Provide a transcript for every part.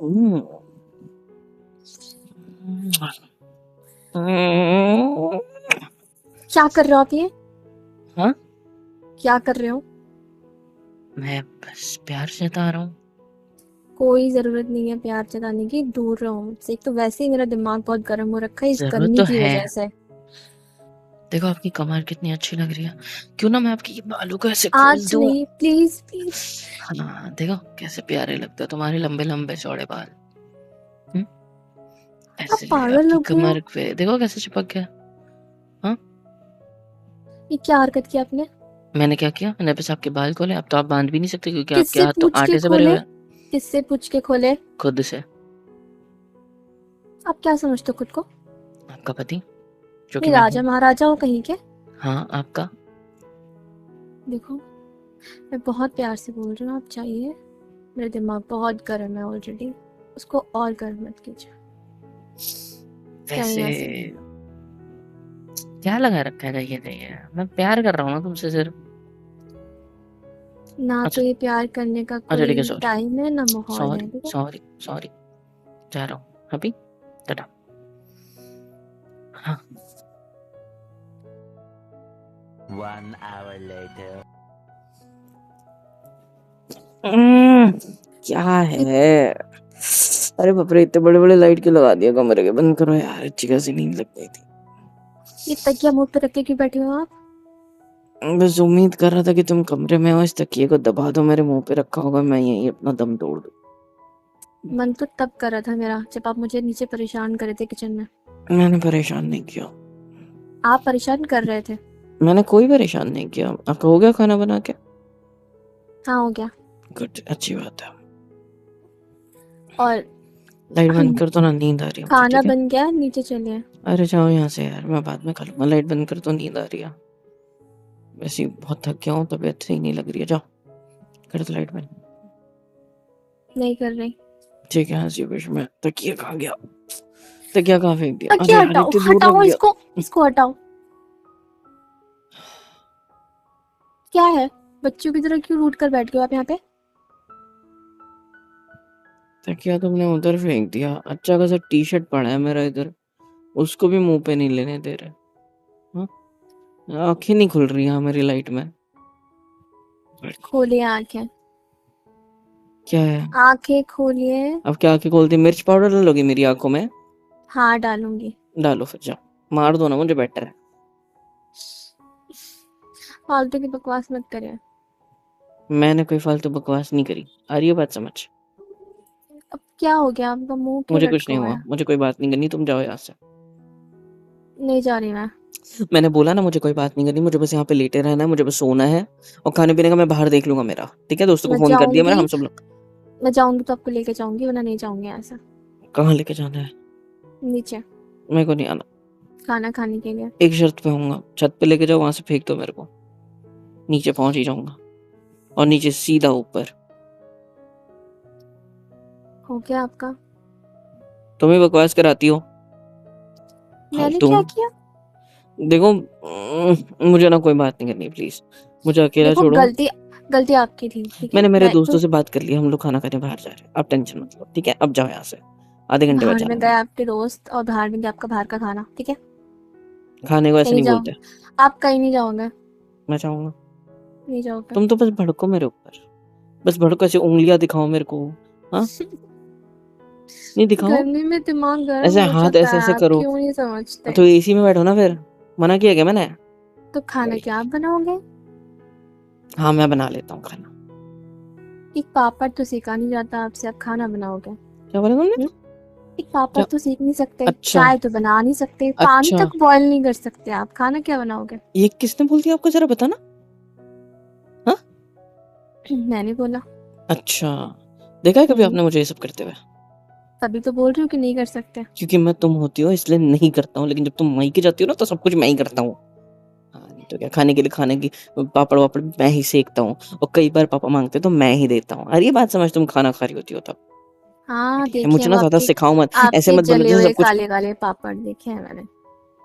हम्म। क्या कर रहे हो आप ये? हाँ, क्या कर रहे हो? मैं बस प्यार जता रहा हूँ। कोई जरूरत नहीं है प्यार जताने की, दूर रहो मुझसे। एक तो वैसे ही मेरा दिमाग बहुत गर्म हो रखा है इस जरूरत गर्मी तो की है। वजह से। देखो आपकी कमर कितनी अच्छी लग रही है। क्यों ना मैं आपकी ये बालों को ऐसे खोल आज दूं। नहीं, प्लीज प्लीज। हाँ देखो कैसे प्यारे लगते हो तुम्हारे लंबे लंबे चौड़े बाल। हम्म, आप ऐसे पागल आपकी हो गए हो? कमर पे देखो कैसे चिपक गया। हाँ, ये क्या हरकत की आपने? मैंने क्या किया? मैंने बस आपके बाल खोले। अब तो आप बांध भी नहीं सकते क्योंकि आपके किससे हाथ तो पूछ के आटे से भरे खोले? हुए हैं। किससे पूछ के खोले? खुद से। आप क्या समझते हो खुद को? आपका पति जो कि नहीं, मैं राजा हूँ। महाराजा हो कहीं के? हाँ आपका। देखो, मैं बहुत प्यार से बोल रही हूँ, आप चाहिए। मेरा दिमाग बहुत गर्म है ऑलरेडी, उसको और गर्म मत कीजिए। वैसे कहीं ऐसे क्या लगा रखा है ये मैं प्यार कर रहा हूँ ना तुमसे सिर्फ। ना तो अच्छा ये प्यार करने का अच्छा ठीक है, कोई सॉरी टाइम है ना माहौल है, सॉरी ठीक है? Sorry sorry. जा रहा हूँ अभी। टाटा। हाँ। 1 hour later. क्या है? अरे बाप रे, इतने बड़े बड़े लाइट क्यों लगा दिया कमरे के? बंद करो यार, अच्छी खासी नींद लग गई थी। ये तकिया मुंह पे रख के क्यों बैठे हो आप? बस उम्मीद कर रहा था कि तुम कमरे में हो, इस तकिए को दबा दो, मेरे मुंह पे रखा होगा, मैं यहीं अपना दम तोड़ दूं। मन तो तब कर रहा था मेरा जब आप मुझे नीचे परेशान कर रहे थे किचन में। मैंने परेशान नहीं किया। आप परेशान कर रहे थे। मैंने कोई परेशान नहीं किया। आपका हो गया खाना बना के? हाँ, हो गया। गुड, अच्छी बात है। और लाइट बंद कर दो ना, नींद आ रही है मुझे, खाना ठीक है? बन गया, नीचे चलिए। अरे जाओ यहाँ से यार, मैं बाद में खा लूंगा। लाइट बंद कर दो, नींद आ रही है। वैसे ही बहुत थक गया हूँ, तबीयत सही नहीं लग रही है। जाओ कर दो लाइट बंद। नहीं कर रही। ठीक है, हंसी विश में तकिया कहाँ गया? तकिया कहाँ फेंक दिया? अरे तकिया यार हटाओ, इतनी दूर रख हटाओ दिया। इसको हटाओ। क्या है? बच्चों की तरह क्यों रूठ कर बैठ गए हो आप यहाँ पे? तकिया तुमने उधर फेंक दिया। अच्छा खासा टी शर्ट पड़ा है मेरा इधर, उसको भी मुंह पे नहीं लेने दे रहे। हाँ? आंखें नहीं खुल रही हैं मेरी लाइट में। खोलिए आंखें। क्या है? आंखें खोलिए। अब क्या आंखें खोलती? मिर्च पाउडर डालोगी मेरी आंखों में? हाँ, डालूंगी। डालो फिर, जाओ मार दो ना मुझे, बेटर है। फालतू की बकवास मत करिए। मैंने कोई फालतू बकवास नहीं करी, आ रही है बात समझ? अब क्या हो गया? आपका मुंह क्यों मुझे कुछ लटका नहीं हुआ हुआ, है? मुझे कोई बात नहीं करनी, तुम जाओ यहाँ से। नहीं जा रही मैं। मैंने बोला ना मुझे कोई बात नहीं करनी, मुझे बस यहाँ पे लेटे रहना है, मुझे बस सोना है। और खाने पीने का मैं बाहर देख लूंगा मेरा, ठीक है? दोस्तों को मैं फोन कर दिया मेरा, जाऊंगी। हम सब लोग। मैं जाऊंगी तो आपको लेके जाऊंगी, वरना नहीं जाऊंगी ऐसा। कहाँ लेके जाना है? नीचे। मेरे को नहीं आना। खाना खाने के लिए। एक शर्त पे आऊंगा, छत पे लेके जाओ, वहां से फेंक दो मेरे को, नीचे पहुंच ही जाऊंगा। और नीचे सीधा ऊपर। हो गया आपका? तुम ही बकवास कराती हो मैंने फालतू। क्या किया? देखो मुझे ना कोई बात नहीं करनी, प्लीज मुझे अकेला देखो, छोड़ो। गलती गलती आपकी थी, ठीक है? मैंने मेरे मैं दोस्तों तो से बात कर ली, हम लोग खाना खाने बाहर जा रहे हैं, आप टेंशन मत लो, ठीक है? अब जाओ यहाँ से, आधे घंटे बाद बाहर में जाना गए मैं। आपके दोस्त, और बाहर में गया आपका बाहर का खाना, ठीक है? खाने को ऐसे कहीं नहीं जाओ। बोलते। आप कहीं नहीं जाओगे। मैं चाहूंगा। नहीं जाओगे। तुम तो बस भड़को मेरे ऊपर, बस भड़को, ऐसे उंगलियां दिखाओ मेरे को। हाँ, नहीं दिखाओ। गर्मी में दिमाग गर्म ऐसे हो हाथ जाता ऐसे है, ऐसे आप करो। क्यों नहीं समझते? तो एसी में बैठो ना फिर, मना किया क्या मैंने? तो खाना क्या आप बनाओगे? हाँ मैं बना लेता हूँ खाना। एक पापड़ तो सीखा नहीं जाता आपसे, आप खाना बनाओगे? क्या बोला तुमने? हम्म? एक पापड़ क्या? तो सीख नहीं सकते, अच्छा चाय तो बना नहीं सकते, पानी अच्छा, तक बॉयल नहीं कर सकते, आप खाना क्या बनाओगे? ये किसने बोल दिया आपको, जरा बताना। हाँ? मैंने बोला। अच्छा, देखा है कभी हम्म, आपने मुझे ये सब करते हुए? तभी तो बोल रही हूँ कि नहीं कर सकते। क्योंकि मैं तुम होती हो इसलिए नहीं करता हूँ, लेकिन जब तुम मायके जाती हो ना तो सब कुछ मैं ही करता हूँ। हाँ नहीं तो क्या, खाने के लिए खाने की पापड़ वापड़ मैं ही सेकता हूँ, और कई बार पापा मांगते तो मैं ही देता हूँ। अरे ये बात समझ, तुम खाना खा रही होती हो तब। हाँ, ठीक है, देखे मुझे वो ना ज्यादा आपके सिखाओ मत, ऐसे आपके मत बोलो जले जैसे हुए सब कुछ। काले काले पापड़ देखे हैं मैंने।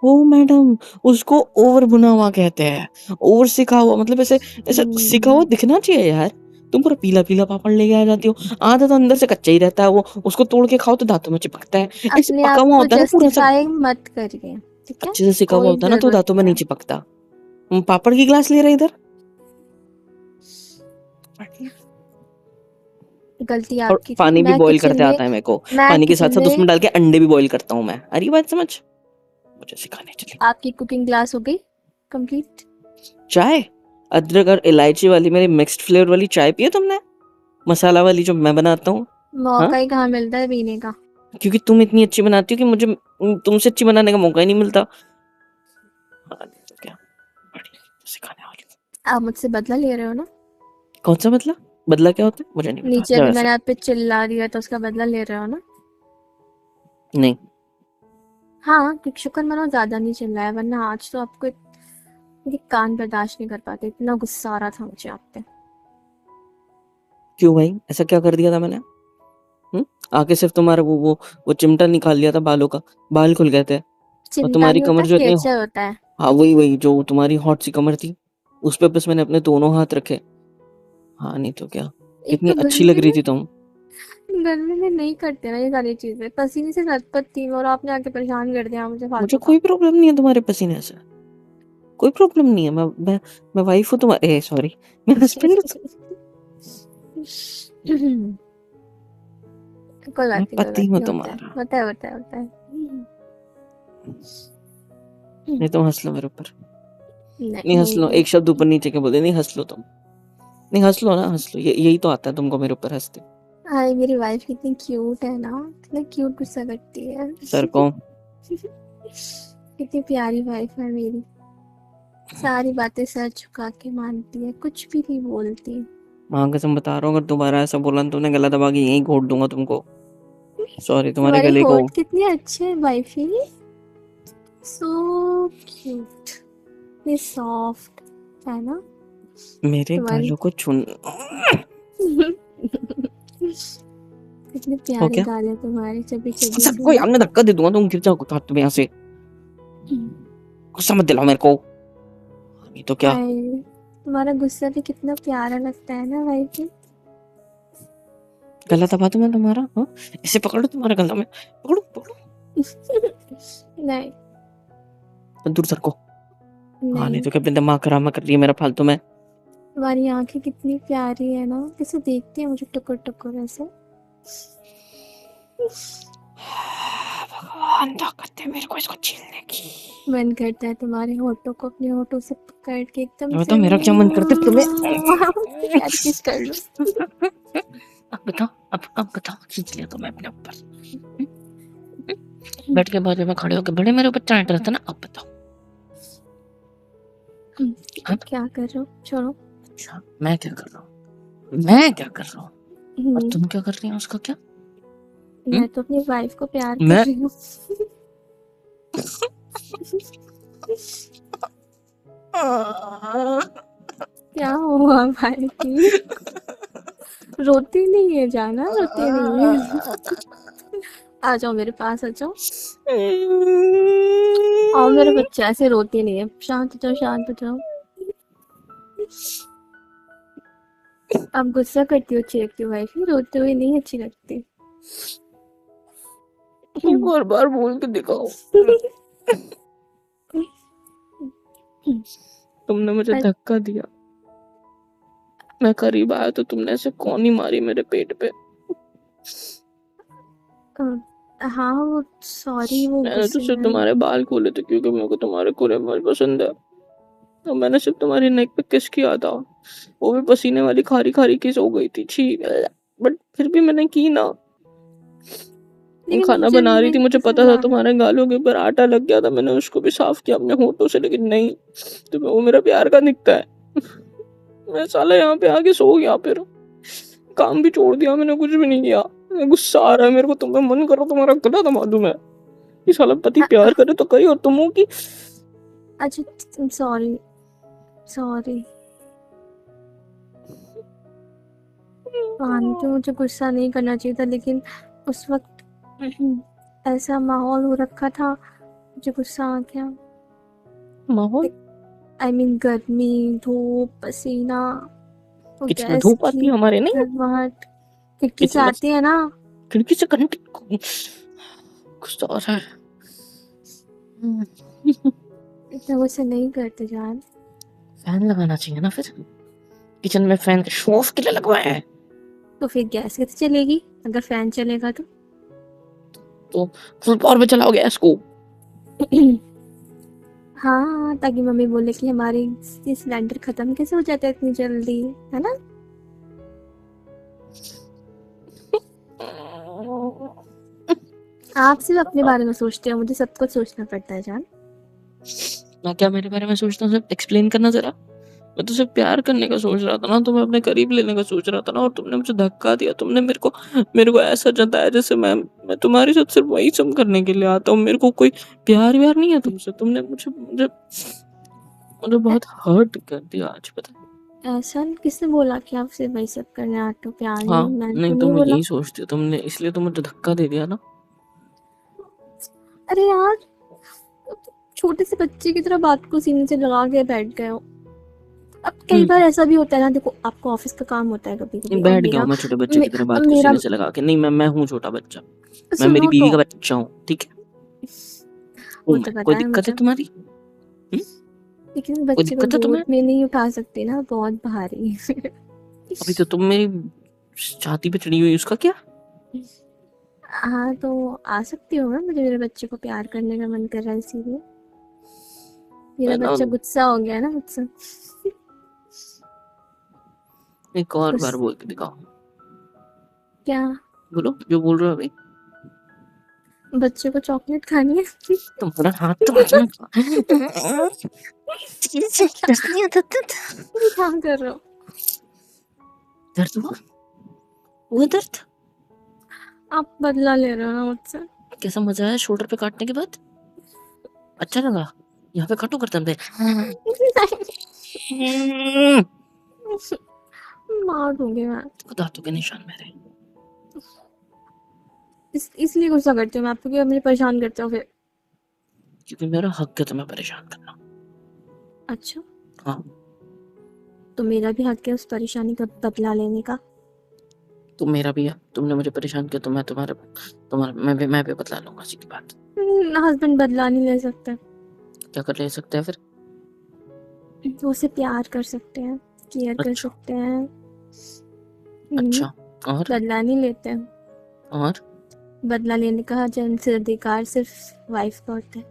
ओ मैडम, उसको ओवर भुना हुआ कहते हैं, ओवर सिका हुआ, मतलब ऐसे ऐसे सिका हुआ हम्म, दिखना चाहिए यार। तुम पूरा पीला-पीला पापड़ लेके आ जाती हो। आधा तो अंदर से कच्चा ही रहता है वो, उसको तोड़ के खाओ तो दाँतों में चिपकता है। ऐसे अपने पका आप हुआ को होता है ना पूरा सब, जस्टिफाई मत करिए, ठीक है? अच्छे से सिका हुआ कोई होता है ना तो जरूरत दाँतों में नहीं नहीं चिपकता। पापड़ की ग्लास ले रहे इधर। है। गलती और आपकी थी। पानी भी मैं बॉईल किचन करते में आता है मेरे को। मैं पानी के किचन साथ-साथ उसमें में डाल के अंडे भी बॉईल करता हूँ मैं। आ रही है बात समझ? मुझे सिखाने चली। आपकी कुकिंग क्लास हो गई कंप्लीट? चाय, अदरक और इलायची वाली मेरी मिक्स्ड फ्लेवर वाली चाय पी है तुमने? मसाला वाली जो मैं बनाता हूँ। हाँ? मौका ही कहाँ मिलता है पीने का। क्योंकि तुम इतनी अच्छी बनाती हो कि मुझे तुमसे अच्छी बनाने का मौका ही नहीं मिलता। हाँ, तो क्या? बड़ी सिखाने वाली। आप मुझसे बदला ले रहे हो ना? कौन सा बदला? बदला क्या होता है? मुझे नहीं पता। नीचे जा भी वैसे। मैंने आप पे चिल्ला दिया तो उसका बदला ले रहे हो ना? नहीं। हाँ, क्योंकि शुक्र मनो ज्यादा नहीं चिल्लाया, वरना आज तो आपको मेरे कान बर्दाश्त नहीं कर पाते, इतना गुस्सा आ रहा था मुझे आप पे। क्यों भाई? ऐसा क्या कर दिया था मैंने? आके सिर्फ तुम्हारा वो चिमटा निकाल लिया था बालों का, बाल खुल गए थे। और चिमटा तुम्हारी नहीं होता, कमर जो इतनी, कैचर होता है। हाँ वही जो तुम्हारी हॉट सी कमर थी, उस पे बस मैंने अपने दोनों हाथ रखे। हाँ नहीं तो क्या, एक कितनी तो अच्छी लग गर्मी रही में थी तुम। गर्मी में नहीं करते ना ये सारी चीजें, पसीने से लथपथ थी और आपने आके परेशान कर दिया मुझे मुझे फालतू का। कोई प्रॉब्लम नहीं है तुम्हारे पसीने से, कोई प्रॉब्लम नहीं है। मैं वाइफ हूँ तुम्हारे, सॉरी मैं हस्बैंड हूँ। कोई मैं बात नहीं, कोई पति बात हूँ नहीं, तुम्हारा। होता है। नहीं तुम हंस लो मेरे ऊपर, नहीं हंस लो, नहीं एक शब्द ऊपर नीचे के बोले, नहीं हंस लो तुम, नहीं हंस लो ना, हंस लो, यही तो आता है तुमको मेरे ऊपर हंसते। हाय, मेरी वाइफ कितनी क्यूट है ना, कितना क्यूट गुस्सा करती है। सर को कितनी प्यारी वाइफ है मेरी, सारी बातें सर झुका के मानती है, कुछ भी नहीं बोलती। माँ कसम बता रहा हूँ, अगर दोबारा ऐसा बोला ना तुमने गला दबा के यहीं घोट दूंगा तुमको। सॉरी तुम्हारे तुम्हारे गले को। होठ कितने अच्छे हैं वाइफी, सो क्यूट, इतने सॉफ्ट है ना मेरे तुम्हारी। गालों को छून कितने हो प्यारे क्या? गाल है तुम्हारे, चबी चबी से सबको ना। यार मैं धक्का दे दूंगा, तुम गिर जाओ तुम्हें यहाँ से। गुस्सा मत दिलाओ मेरे को, नहीं तो क्या। हाय, तुम्हारा गुस्सा भी कितना प्यारा लगता है ना वाइफी। गला दबा दूं मैं तुम्हारा? हाँ, इसे पकड़ो, तुम्हारे गला में पकड़ो पकड़ो। नहीं दूर सर को। हाँ नहीं नहीं, तो क्या, अपने दिमाग खराब मत कर रही है मेरा फालतू में। तुम्हारी आंखें कितनी प्यारी है ना, कैसे देखती है मुझे टुकुर टुकुर ऐसे। भगवान ताकत दे मेरे को इसको छीलने की। मन करता है तुम्हारे होठों को अपने होठों से पकड़ के एकदम मैं से तो, मेरा क्या मन करता है तुम्हें। कैच किस कर लो। अब बताओ, खींच लिया तो मैं अपने ऊपर बैठ के बाजू में खड़े होके बड़े मेरे ऊपर चाट रहा था ना, अब बताओ। क्या कर रहे हो, छोड़ो। अच्छा मैं क्या कर रहा हूँ, मैं क्या कर रहा हूँ और तुम क्या कर रही हो, उसका क्या? मैं तो अपनी वाइफ को प्यार कर मैं रही हूँ। क्या हुआ भाई की? रोती नहीं है जाना, रोती नहीं है। आ जाओ मेरे पास, आ जाओ, आओ मेरे बच्चे, ऐसे रोती नहीं है, शांत हो जाओ, शांत हो जाओ। आप गुस्सा करती हो, चिढ़ती हो वाइफ, रोते हुए नहीं अच्छी लगती। बार बार बोल के दिखाओ। तुमने मुझे धक्का दिया, मैं करीब आया तो तुमने ऐसे कौन ही मारी मेरे पेट पे। हाँ वो सॉरी, वो मैंने तो गुस्से सिर्फ में। तुम्हारे बाल खोले थे क्योंकि मेरे को तुम्हारे खुले बाल पसंद है, तो मैंने सिर्फ तुम्हारी नेक पे किस किया था, वो भी पसीने वाली खारी खारी किस हो गई थी, छी। बट फिर भी मैंने की ना। लेकिन खाना मुझे बना रही थी, नहीं मुझे पता पसंद था आ। तुम्हारे गालों के ऊपर आटा लग गया था, मैंने उसको भी साफ किया अपने होठों से, लेकिन नहीं, तुम्हें वो मेरा प्यार का दिखता है। मैं साला यहाँ पे आके सो गया, फिर काम भी छोड़ दिया मैंने, कुछ भी नहीं किया। गुस्सा आ रहा है मेरे को, तुम्हें मन करो तुम्हारा गला दबा दूं मैं। ये साला पति प्यार करे तो कहीं, और तुम हो कि अच्छा सॉरी सॉरी, मानती हूँ मुझे गुस्सा नहीं करना चाहिए था, लेकिन उस वक्त ऐसा माहौल हो रखा था, मुझे गुस्सा आ गया। माहौल? आई मीन गर्मी, धूप, पसीना, वो किचन में गैस धूप आती की है हमारे नहीं, गर्माहट खिड़की से किचन में आती है ना। खिड़की से कुछ तो आ रहा है। इतना गुस्सा नहीं करते जान। फैन लगाना चाहिए ना फिर, किचन में फैन शो ऑफ के लिए लगवाया है। तो फिर गैस कैसे चलेगी अगर फैन चलेगा तो? तो फुल पावर पे चलाओ गैस को। हाँ, ताकि मम्मी बोले कि हमारी सिलेंडर खत्म कैसे हो जाता है इतनी जल्दी, है ना? आप सिर्फ अपने बारे में सोचते हो, मुझे सब कुछ सोचना पड़ता है जान। मैं क्या मेरे बारे में सोचता हूँ, सिर्फ एक्सप्लेन करना जरा। मैं तो सिर्फ प्यार करने का सोच रहा था ना, तुम्हें अपने करीब लेने का सोच रहा था ना, और तुमने मुझे धक्का दिया। तुमने मेरे को ऐसा जताया जैसे मैं तुम्हारे साथ सिर्फ वही सब करने के लिए आता हूँ, मेरे को कोई प्यार व्यार नहीं है तुमसे। तुमने मुझे मुझे मुझे बहुत हर्ट कर दिया आज, पता है। ऐसा किसने बोला कि आप सिर्फ वही सब करने आते हो? प्यार हाँ, नहीं, मैंने नहीं तो नहीं तुम बोला। यही सोचती हो, तुमने इसलिए तो मुझे धक्का दे दिया ना। अरे यार, छोटे से बच्चे की तरह बात को सीने से लगा के बैठ गए हो। अब कई बार ऐसा भी होता है ना, देखो आपको ऑफिस का काम होता है कभी कभी, और बैठ गया मेरा हूँ मैं छोटे बच्चे की तरह बात को मेरा सीने से लगा के। नहीं, मैं हूँ छोटा बच्चा, मैं मेरी सुनो बीवी तो, का बच्चा हूँ, ठीक है। वो हूँ तो मैं। पता कोई है दिक्कत है मुझे, तुम्हारी? लेकिन कोई बच्चे को दिक्कत है गोद तुम्हें? में नहीं उठा सकती ना, बहुत भारी। अभी तो तुम मेरी छाती पे चढ़ी हुई, उसका क्या? हाँ तो आ सकती हो मैं, मुझे मेरे बच्चे को प्यार करने का मन कर रहा है इसीलिए। मेरा मैं ना बच्चा गुस्सा हो गया ना मुझसे। एक और बार गुस्सा बोल के दिखाओ। क्या? बोलो जो बोल रहे हो अभी। बच्चे को चॉकलेट खानी है? तुम्हारा हाथ तो बचना था। क्या कर रहे हो? दर्द हुआ? वो दर्द आप बदला ले रहे हो ना मुझसे। कैसा मजा आया शोल्डर पे काटने के बाद? अच्छा लगा? यहाँ पे काटो गर्दन पे। मार दूंगी मैं। दांतों के निशान मेरे। इसलिए गुस्सा करती हूँ मैं आपको, कि मुझे परेशान करते हो फिर। क्योंकि मेरा हक है तुम्हें परेशान करना। अच्छा, हाँ, तो मेरा भी हक है उस परेशानी का बदला लेने का। तो मेरा भी है। तुमने मुझे परेशान किया तो मैं तुम्हारे तुम्हारे मैं भी बदला लूंगा, सीधी बात। हस्बैंड बदला नहीं ले सकते, क्या कर ले सकते हैं फिर? वो उसे प्यार कर सकते हैं, केयर कर अच्छा, सकते हैं। अच्छा। और बदला नहीं लेते हैं। और बदला लेने का जन्म से अधिकार सिर्फ वाइफ का होता है,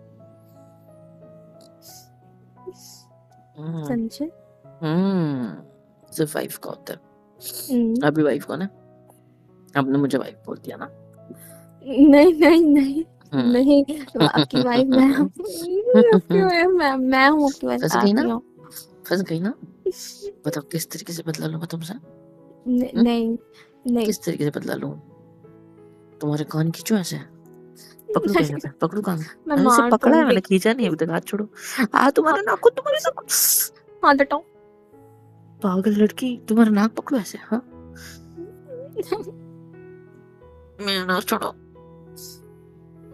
समझे? सिर्फ वाइफ का होता है। हम्म, अभी वाइफ कौन है? आपने मुझे वाइफ बोल दिया ना। नहीं नहीं नहीं हम्म। नहीं, तो आपकी वाइफ मैं हूँ। आपकी वाइफ मैं हूँ, आपकी वाइफ फंस आप गई ना? नहीं हो। फंस गई ना? बताओ किस तरीके से बदला लूं मैं तुमसे? नहीं नहीं किस तरीके से बदला लूं? तुम्हारे कान खींचो ऐसे, पकड़ू कैसे पे? पकड़ू कान? मैं ऐसे मार पकड़ा है दूंगी। मैंने, खींचा नहीं अभी तक। हाथ छोड़ो। तुम्हारा नाक, तुम्हारे नाक। हाथ हटाओ। पागल लड़की, तुम्हारा नाक पकड़ो ऐसे। हाँ, मेरा नाक छोड़ो।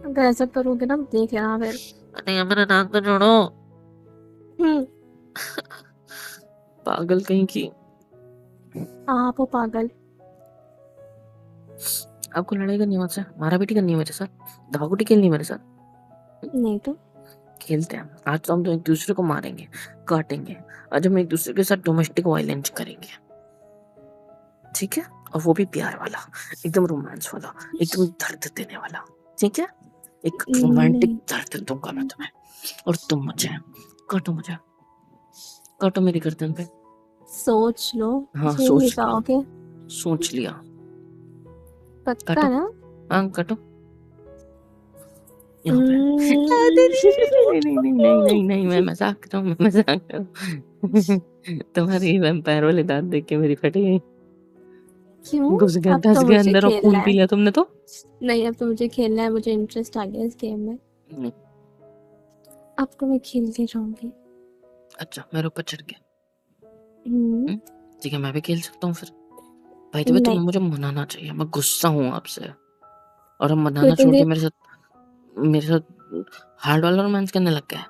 अगर ऐसा करोगे ना देख लेना फिर। नहीं, मेरा नाक तो छोड़ो। हम्म, पागल कहीं की। आप हो पागल। आपको लड़ाई करनी है मुझसे? मारा पीटी करनी है मेरे साथ? दबाकुटी खेलनी है मेरे साथ? नहीं तो खेलते हैं। आज तो हम तो एक दूसरे को मारेंगे, काटेंगे। आज हम एक दूसरे के साथ डोमेस्टिक वायलेंस करेंगे, ठीक है? और वो भी प्यार वाला, एकदम रोमांस वाला, एकदम दर्द देने वाला, ठीक है? एक रोमांटिक नहीं, दर्द दूंगा मैं तुम्हें, और तुम मुझे काटो। मुझे काटो मेरी गर्दन पे। सोच लो, हाँ, झेल नहीं सोच लिया, पाओगे। सोच लिया। पक्का काटो। ना? हाँ, काटो यहाँ पे। नहीं नहीं नहीं नहीं नहीं नहीं, मैं मजाक कर रहा हूँ, मैं मजाक कर रहा हूँ। तुम्हारी वैम्पायर वाले दांत देख के मेरी फटी गई। क्यों? घुस गया, अब धस तो गया मुझे अंदर, और खेलना खून पी है। लिया तुमने तो। नहीं, अब तो मुझे खेलना है, मुझे इंटरेस्ट आ गया इस गेम में। नहीं। अब तो मैं खेलती रहूंगी। अच्छा, मेरे ऊपर चढ़ के? हम्म, ठीक है, मैं भी खेल सकता हूँ फिर। भाई तुम्हें नहीं, मुझे मनाना चाहिए, मैं गुस्सा हूँ आपसे। और हम तो मनाना इतनी छोड़ के देर मेरे साथ हार्ड वाला रोमांस करने लग गया।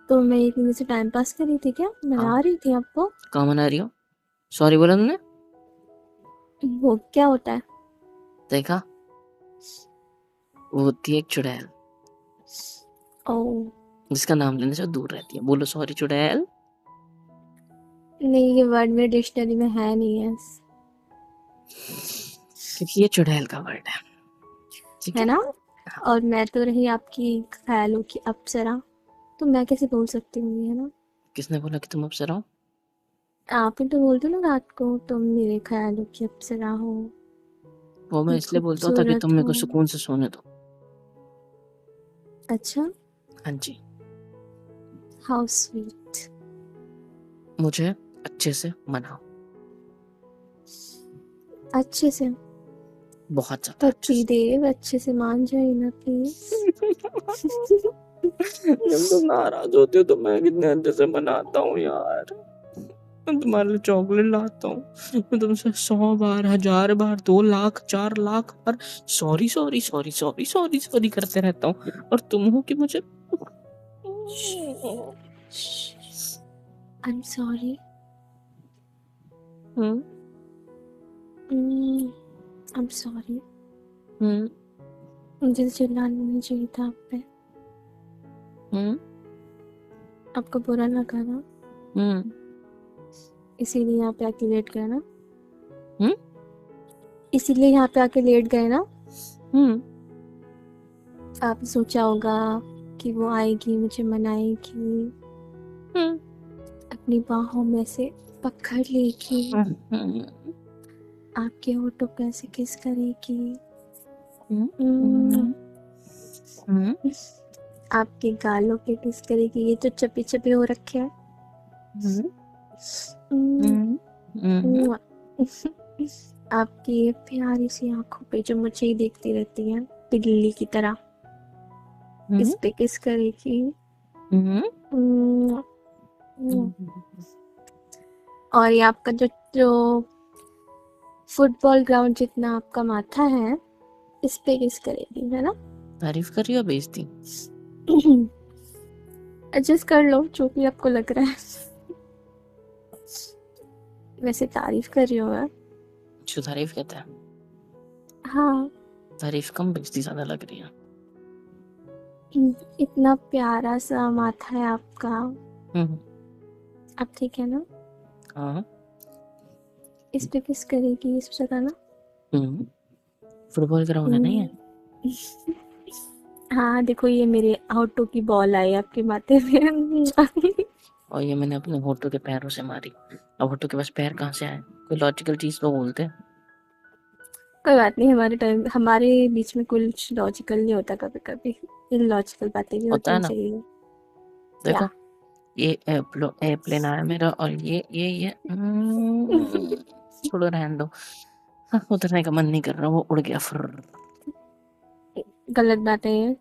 तो मैं इतनी देर से टाइम पास कर रही थी क्या? हाँ, मना रही थी आपको। कहाँ मना रही हो? सॉरी बोला तुमने? वो क्या होता है? देखा, वो होती है एक चुड़ैल ओह! जिसका नाम लेने से दूर रहती है। बोलो सॉरी चुड़ैल। नहीं, ये वर्ड मेरे डिक्शनरी में है नहीं है। क्योंकि ये चुड़ैल का वर्ड है, ठीक है है? ना? हाँ। और मैं तो रही आपकी ख्यालों की अप्सरा, तो मैं कैसे बोल सकती हूँ ये, है ना? किसने बोला कि तुम अप्सरा हो? आप ही तो बोलते हो ना रात को तुम मेरे ख्यालों की अप्सरा हो, वो मैं तुम इसलिए बोलता हूँ ताकि तुम खूबसूरत मेरे हो। को सुकून से सोने दो। अच्छा, हाँ जी, हाउ स्वीट। मुझे अच्छे से मनाओ, अच्छे से? बहुत ज्यादा अच्छे पति से। देव अच्छे से मान जाए ना प्लीज। जब तुम नाराज होते हो तो मैं कितने अच्छे से मनाता हूँ यार। मैं तुम्हारे लिए चॉकलेट लाता हूँ, मैं तुमसे 100 बार, 1000 बार, 2 lakh, 4 lakh sorry sorry sorry sorry sorry sorry सॉरी करते रहता हूँ, और तुम हो कि मुझे I am sorry. Hmm I am sorry. हम्म मुझे चिल्लाना नहीं चाहिए था आप पे। हम्म आपको बुरा लगा ना, हम्म इसीलिए यहाँ पे आके लेट गए ना? हम्म इसीलिए यहाँ पे आके लेट गए ना? हम्म आपने सोचा होगा कि वो आएगी मुझे मनाएगी, हम्म अपनी बाहों में से पकड़ लेगी, हम्म आपके होठों पे ऐसे किस करेगी, हम्म हम्म, हम्म आपके गालों पे किस करेगी। ये तो चपे चपे हो रखे हैं। हम्म हम्म, हम्म हम्म मुआ। आपकी ये प्यारी सी आंखों पे जो मुझे ही देखती रहती है बिल्ली की तरह, इस पे किस करेगी। हम्म मुआ, मुआ। और ये आपका जो जो फुटबॉल ग्राउंड जितना आपका माथा है, इस पे किस करेगी, है ना? तारीफ कर रही हो बेइज्जती? एडजस्ट कर लो जो भी आपको लग रहा है। वैसे तारीफ कर रही हूँ मैं। जो तारीफ कहता है, हाँ, तारीफ कम बेइज्जती ज्यादा लग रही है। इतना प्यारा सा माथा है आपका। हम्म अब ठीक है ना? हाँ इस पे किस करेगी इस जगह ना? फुटबॉल ग्राउंड है नहीं है? हाँ देखो, ये मेरे आउटो की बॉल आई आपके माथे पे। और ये मैंने अपने होठों के पैरों से मारी। अब होठों के पास पैर कहाँ से आए? कोई लॉजिकल चीज तो बोलते हैं। कोई बात नहीं, हमारे बीच में कुछ लॉजिकल नहीं होता, कभी कभी इलॉजिकल बातें भी होता होती है ना? चाहिए। देखो, ये एयरप्लेन आया मेरा, और ये छोड़ो, रहने दो। हाँ, उतरने का मन नहीं कर रहा, वो उड़ गया फिर। गलत बात है ये।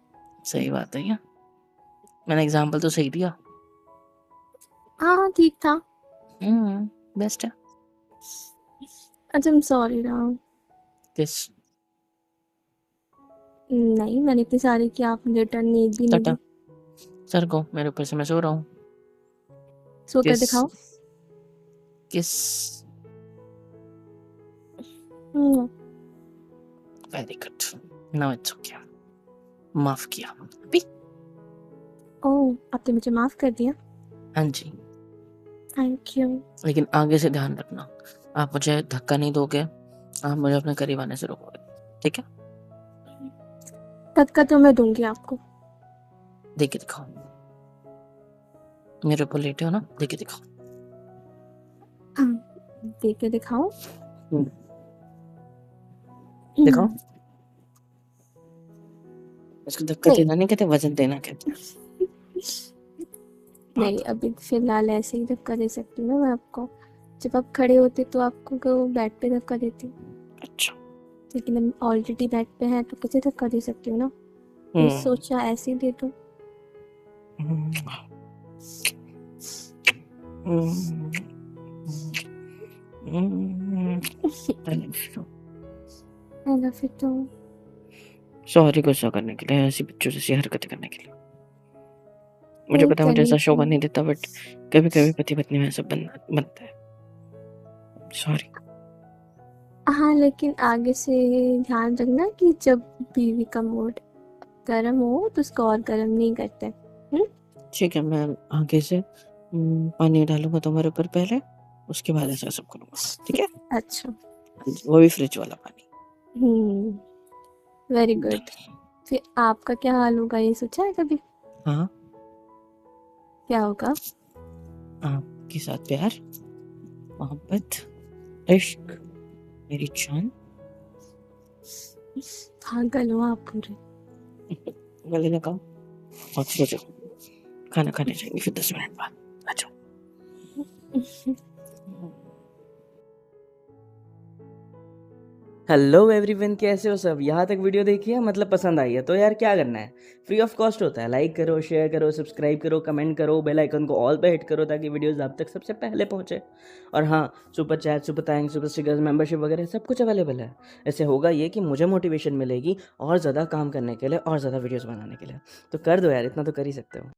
सही बात है क्या? मैंने एग्जाम्पल तो सही दिया। हाँ ठीक था। बेस्ट है। अच्छा, I'm सॉरी राम। किस नहीं, मैंने इतनी सारी की, आपने रिटर्न नहीं भी नहीं टाटा दी। सर को, मेरे ऊपर से मैं सो रहा हूँ। सो कर किस दिखाओ। Kiss hmm, very good, now it's okay, माफ किया अभी। ओह, आपने मुझे माफ कर दिया। हाँ जी, थैंक यू। लेकिन आगे से ध्यान रखना, आप मुझे धक्का नहीं दोगे, आप मुझे अपने करीब आने से रोकोगे, ठीक है? धक्का तो मैं दूंगी आपको। देख के दिखाओ, मेरे ऊपर लेटे हो ना, देख के दिखाओ। देख के दिखाओ। दिखाओ। इसको धक्का नहीं। देना नहीं कहते, वजन देना कहते हैं। नहीं, अभी फिलहाल ऐसे ही धक्का दे सकती हूँ ना मैं आपको। जब आप खड़े होते तो आपको बेड पे धक्का देती, अच्छा। लेकिन हम ऑलरेडी बेड पे हैं तो कैसे धक्का दे सकती हूँ ना? तो सोचा ऐसे ही दे दूँ। I love you too. Sorry गुस्सा करने के लिए, ऐसी बच्चों जैसी हरकतें करने के लिए। मुझे नहीं पता है मुझे करनी ऐसा शोभा चाहिए। नहीं देता, बट कभी कभी पति पत्नी में ऐसा बनता है। सॉरी। हाँ, लेकिन आगे से ध्यान रखना कि जब बीवी का मूड गर्म हो तो उसको और गर्म नहीं करते। ठीक है, मैं आगे से पानी डालूँगा तुम्हारे ऊपर पहले, उसके बाद ऐसा सब करूँगा, ठीक है? अच्छा। हाँ जी, वो भी फ्रिज वाला पानी। Very good. फिर आपका क्या हाल होगा ये सोचा है कभी? हाँ, क्या होगा? आपके साथ प्यार, मोहब्बत, इश्क, मेरी जान। पागल हो आप पूरे। गले लगाओ और सो जाओ। खाना खाने जाएंगे फिर 10 मिनट बाद। आ जाओ। हेलो एवरीवन, कैसे हो सब? यहाँ तक वीडियो देखी है, मतलब पसंद आई है तो यार क्या करना है, फ्री ऑफ कॉस्ट होता है। लाइक करो, शेयर करो, सब्सक्राइब करो, कमेंट करो, बेल आइकन को ऑल पे हिट करो ताकि वीडियोस आप तक सबसे पहले पहुंचे। और हाँ, super chat, super thanks, super stickers, membership वगैरह सब कुछ अवेलेबल है। ऐसे होगा ये कि मुझे मोटिवेशन मिलेगी और ज़्यादा काम करने के लिए और ज़्यादा वीडियोज़ बनाने के लिए। तो कर दो यार, इतना तो कर ही सकते हो।